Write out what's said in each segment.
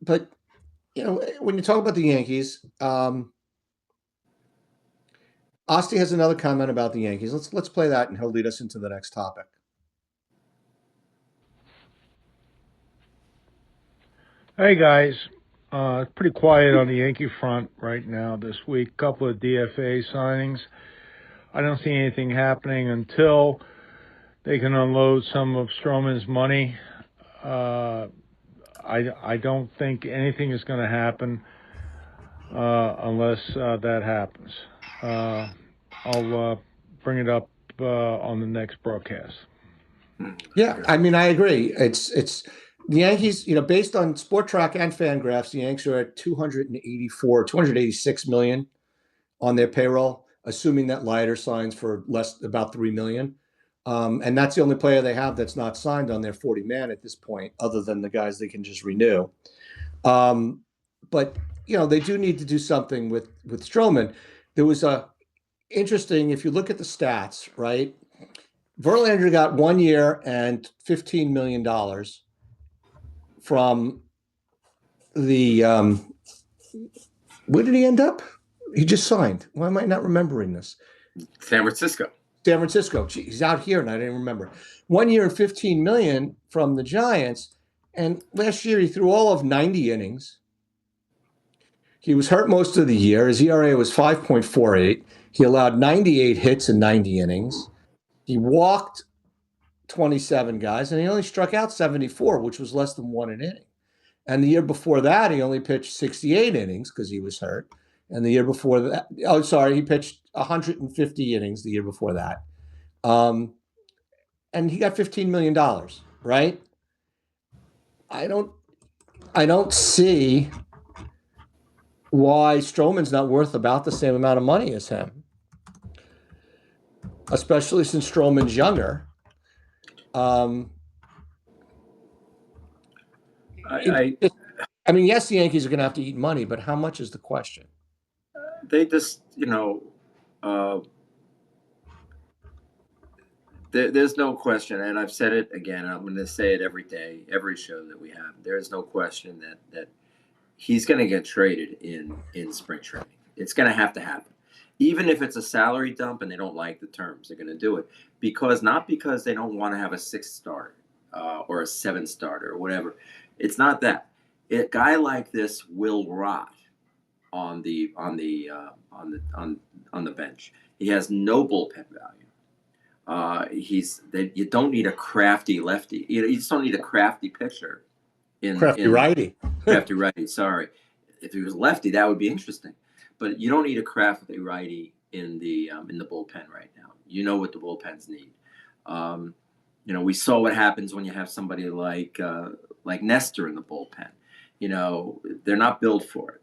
but when you talk about the Yankees, Asti has another comment about the Yankees. Let's play that, and he'll lead us into the next topic. Hey guys, it's pretty quiet on the Yankee front right now this week. Couple of DFA signings. I don't see anything happening until they can unload some of Stroman's money. I don't think anything is going to happen unless that happens. I'll bring it up on the next broadcast. Yeah, I mean, I agree. It's the Yankees, based on Sport Track and Fangraphs, the Yankees are at 286 million on their payroll, assuming that Leiter signs for about 3 million. And that's the only player they have that's not signed on their 40-man at this point, other than the guys they can just renew. But they do need to do something with Stroman. There was interesting, if you look at the stats, right? Verlander got 1 year and $15 million from the where did he end up? He just signed. Why am I not remembering this? San Francisco. Gee, he's out here, and I didn't remember. 1 year and $15 million from the Giants, and last year he threw all of 90 innings. He was hurt most of the year. His ERA was 5.48. He allowed 98 hits in 90 innings. He walked 27 guys, and he only struck out 74, which was less than one an inning. And the year before that, he only pitched 68 innings because he was hurt. And the year before that, he pitched 150 innings the year before that. And he got $15 million, right? I don't see why Stroman's not worth about the same amount of money as him, especially since Stroman's younger. I mean, yes, the Yankees are going to have to eat money, but how much is the question? They just, there's no question, and I've said it again, and I'm going to say it every day, every show that we have. There is no question that he's going to get traded in spring training. It's going to happen. Even if it's a salary dump and they don't like the terms, they're going to do it not because they don't want to have a 6 starter or a 7 starter or whatever. It's not that. A guy like this will rot on the bench. He has no bullpen value. You don't need a crafty lefty. You just don't need a crafty pitcher. Righty. Crafty righty. Sorry, if he was lefty, that would be interesting. But you don't need a crafty righty in the bullpen right now. You know what the bullpens need. We saw what happens when you have somebody like Nestor in the bullpen. They're not built for it.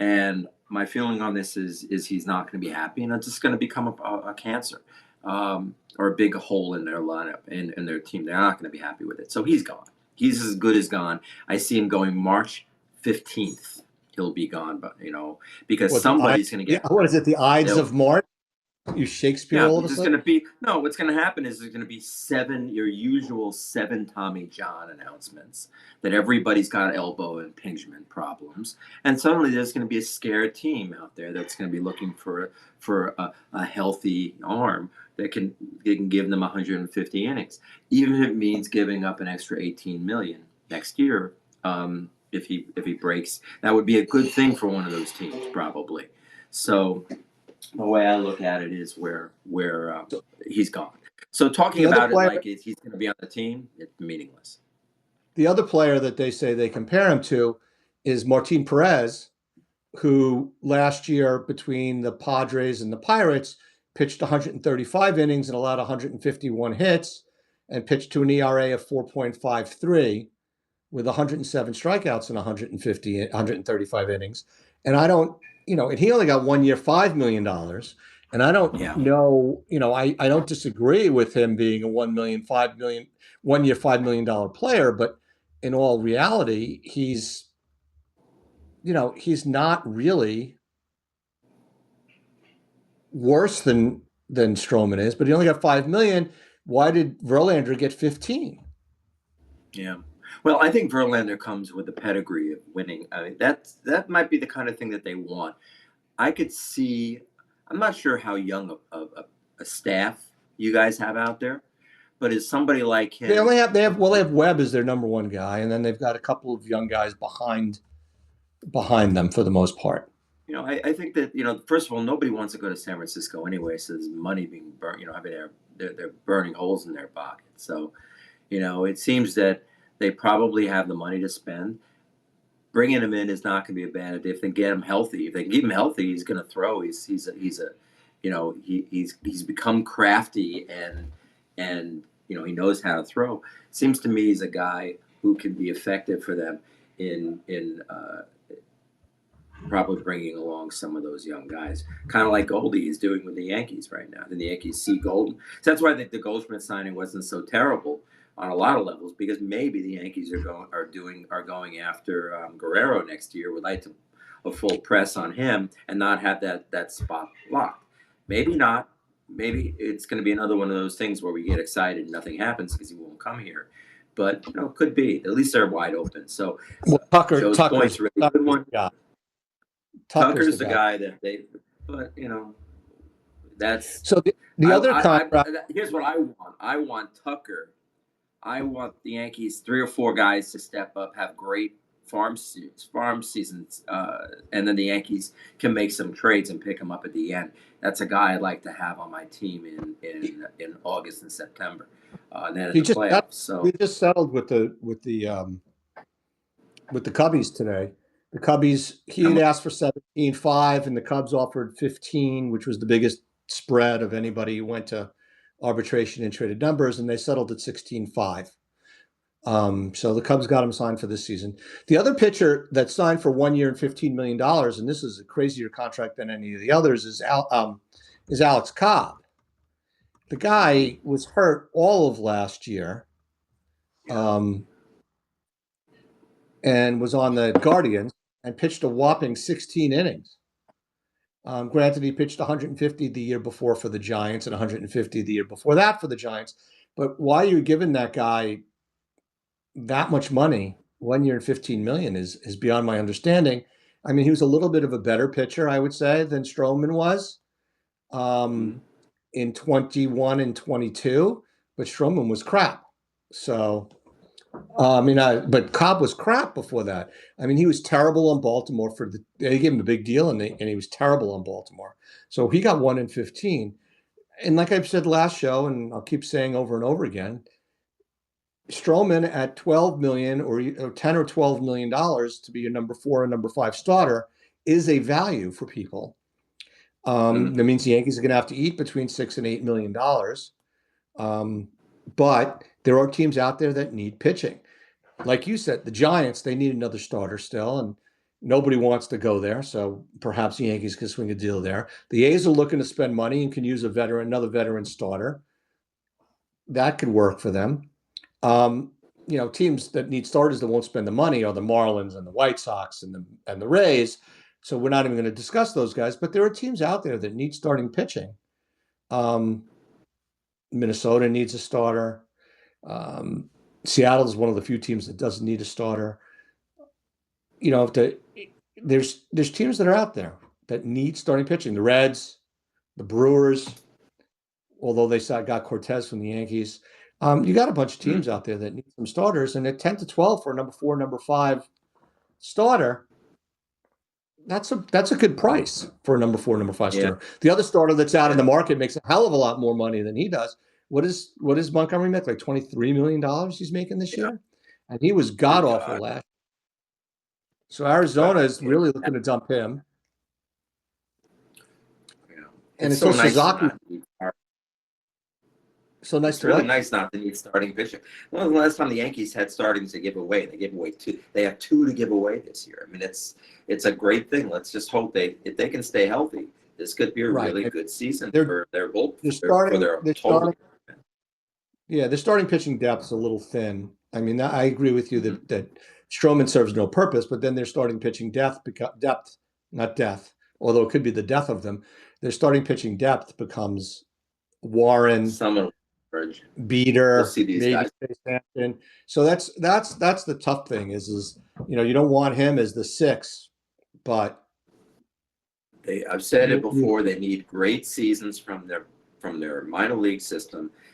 And my feeling on this is he's not going to be happy, and it's just going to become a cancer or a big hole in their lineup and their team. They're not going to be happy with it. So he's gone. He's as good as gone. I see him going March 15th. He'll be gone, but because somebody's going to get. What is it? The Ides of March? You Shakespeare all of a sudden? What's going to happen is there's going to be your usual 7 Tommy John announcements that everybody's got elbow impingement problems, and suddenly there's going to be a scared team out there that's going to be looking for a healthy arm that can give them 150 innings, even if it means giving up an extra 18 million next year. If he breaks, that would be a good thing for one of those teams, probably. So the way I look at it is where he's gone. So talking about it like he's going to be on the team, it's meaningless. The other player that they say they compare him to is Martin Perez, who last year between the Padres and the Pirates pitched 135 innings and allowed 151 hits and pitched to an ERA of 4.53 with 107 strikeouts in 135 innings. And I don't, and he only got 1 year, $5 million. And I don't know, I don't disagree with him being a 1 year, $5 million player, but in all reality, he's not really worse than Stroman is, but he only got $5 million. Why did Verlander get 15? Yeah. Well, I think Verlander comes with a pedigree of winning. I mean, that might be the kind of thing that they want. I could see. I'm not sure how young a staff you guys have out there, but is somebody like They him? only have they have Webb as their number one guy, and then they've got a couple of young guys behind them for the most part. I think that first of all, nobody wants to go to San Francisco anyway. So there's money being burnt. I mean, they're burning holes in their pocket. So it seems that they probably have the money to spend. Bringing him in is not going to be a bad idea if they get him healthy. If they can keep him healthy, he's going to throw. He's become crafty and he knows how to throw. Seems to me he's a guy who can be effective for them in probably bringing along some of those young guys, kind of like Goldie is doing with the Yankees right now. And the Yankees see Golden. So that's why I think the Goldschmidt signing wasn't so terrible on a lot of levels, because maybe the Yankees are going after Guerrero next year, would like to a full press on him and not have that spot locked. Maybe not. Maybe it's going to be another one of those things where we get excited and nothing happens because he won't come here. But could be. At least they're wide open. So Well, Joe's point's a really good one. Yeah, Tucker's the guy that they, but that's. So the other contract. Here's what I want. I want Tucker. I want the Yankees 3 or 4 guys to step up, have great farm seasons, and then the Yankees can make some trades and pick him up at the end. That's a guy I'd like to have on my team in August and September, and then in the playoffs. We just settled with the Cubbies today. The Cubbies, he had asked for 17.5, and the Cubs offered 15, which was the biggest spread of anybody who went to arbitration and traded numbers, and they settled at 16.5. So the Cubs got him signed for this season. The other pitcher that signed for 1 year and $15 million, and this is a crazier contract than any of the others, is Alex Cobb. The guy was hurt all of last year, and was on the Guardians and pitched a whopping 16 innings. Granted, he pitched 150 the year before for the Giants and 150 the year before that for the Giants. But why you're giving that guy that much money, 1 year and 15 million, is beyond my understanding. I mean, he was a little bit of a better pitcher, I would say, than Stroman was in 21 and 22, but Stroman was crap. So, but Cobb was crap before that. I mean, he was terrible on Baltimore they gave him a big deal and he was terrible on Baltimore. So he got 1 in 15. And like I've said last show, and I'll keep saying over and over again, Stroman at 12 million or 10 or 12 million dollars to be your number 4 and number 5 starter is a value for people. That means the Yankees are going to have to eat between $6 and $8 million. But there are teams out there that need pitching. Like you said, the Giants, they need another starter still, and nobody wants to go there. So perhaps the Yankees can swing a deal there. The A's are looking to spend money and can use another veteran starter. That could work for them. Teams that need starters that won't spend the money are the Marlins and the White Sox and the Rays. So we're not even going to discuss those guys. But there are teams out there that need starting pitching. Minnesota needs a starter. Seattle is one of the few teams that doesn't need a starter. There's teams that are out there that need starting pitching. The Reds, the Brewers, although they got Cortez from the Yankees. You got a bunch of teams out there that need some starters, and at 10 to 12 for a number 4, number 5 starter, that's a good price for a number 4, number 5 starter. The other starter that's out in the market makes a hell of a lot more money than he does. What is Montgomery make? Like $23 million he's making this year? And he was god awful last year. So Arizona is really looking to dump him. And it's so nice Suzaki. So nice it's really nice not to need starting pitching. When was the last time the Yankees had startings to give away? They gave away 2. They have 2 to give away this year. I mean, it's a great thing. Let's just hope if they can stay healthy, this could be a really good season for their total. Their starting pitching depth is a little thin. I mean, I agree with you that Stroman serves no purpose, but then their starting pitching depth, not death, although it could be the death of them. Their starting pitching depth becomes Warren, Beater, We'll see these maybe guys. Chase Hampton. So that's the tough thing is you don't want him as the six, but I've said it you before. They need great seasons from their minor league system.